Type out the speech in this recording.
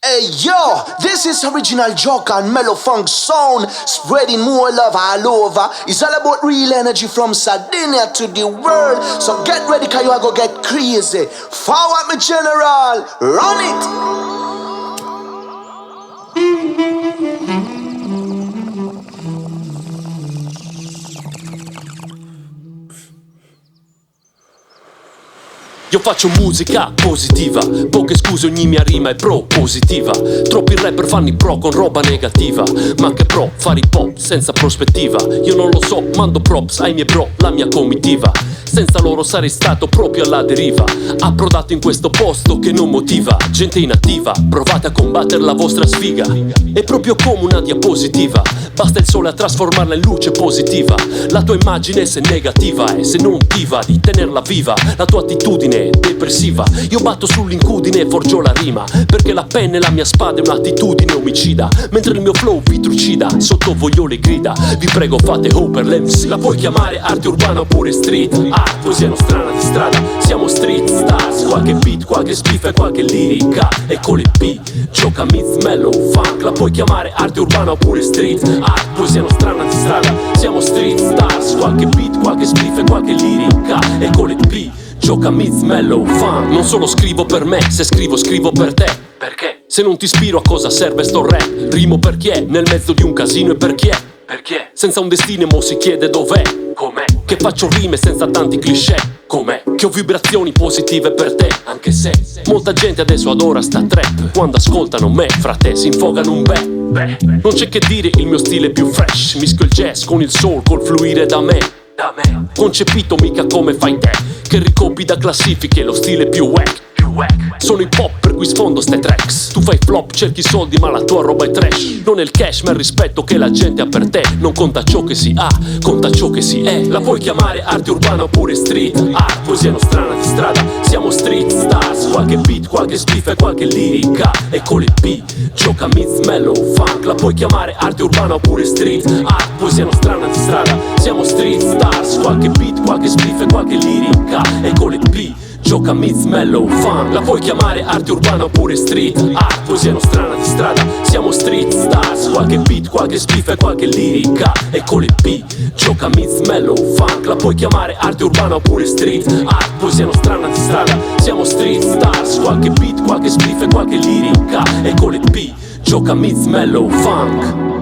Hey yo, this is original Joke and Mellow Funk sound, spreading more love all over. It's all about real energy from Sardinia to the world. So get ready, cause you are gonna get crazy. Forward me general, run it. Io faccio musica positiva, poche scuse, ogni mia rima è propositiva. Troppi rapper fanno i pro con roba negativa, ma che pro fare hip hop senza prospettiva. Io non lo so, mando props ai miei bro, la mia comitiva. Senza loro sarei stato proprio alla deriva, approdato in questo posto che non motiva. Gente inattiva, provate a combattere la vostra sfiga. È proprio come una diapositiva, basta il sole a trasformarla in luce positiva. La tua immagine se negativa e se non ti va di tenerla viva, la tua attitudine è depressiva. Io batto sull'incudine e forgio la rima, perché la penna e la mia spada è un'attitudine omicida. Mentre il mio flow vi trucida, sotto voglio le grida. Vi prego fate ho per l'MC. La puoi chiamare arte urbana oppure street art, poesia nostrana di strada, siamo street stars. Qualche beat, qualche spiff e qualche lirica, e con le P, gioca meets mellow funk. La puoi chiamare arte urbana oppure street art, poesia nostrana di strada, siamo street stars. Qualche beat, qualche spiff e qualche lirica, e con le P, gioca meets mellow funk. Non solo scrivo per me, se scrivo scrivo per te. Perché? Se non ti ispiro a cosa serve sto rap? Rimo per chi è, nel mezzo di un casino e per chi è? Perché? Senza un destino mo si chiede dov'è? Com'è? Che faccio rime senza tanti cliché? Com'è? Che ho vibrazioni positive per te, anche se molta gente adesso adora sta trap. Quando ascoltano me, frate, si infogano un beh. Non c'è che dire, il mio stile è più fresh. Mischio il jazz con il soul, col fluire da me. Concepito mica come fai te, che ricopi da classifiche lo stile più wack. Sono hip hop per cui sfondo ste tracks. Tu fai flop, cerchi soldi ma la tua roba è trash. Non è il cash ma il rispetto che la gente ha per te. Non conta ciò che si ha, conta ciò che si è. La puoi chiamare arte urbana oppure street art, poesia nostrana di strada, siamo street stars. Qualche beat, qualche spiff e qualche lirica, e con le P, gioca meets mellow funk. La puoi chiamare arte urbana oppure street art, poesia nostrana di strada, siamo street stars. Qualche beat, qualche spiff e qualche lirica, e con le P, gioca meets mellow funk. La puoi chiamare arte urbana oppure street art, poesia nostrana di strada, siamo street stars. Qualche beat, qualche spiff e qualche lirica, e con le P, gioca meets mellow funk. La puoi chiamare arte urbana oppure street art, poesia nostrana di strada, siamo street stars. Qualche beat, qualche spiff e qualche lirica, e con le P, gioca meets mellow funk.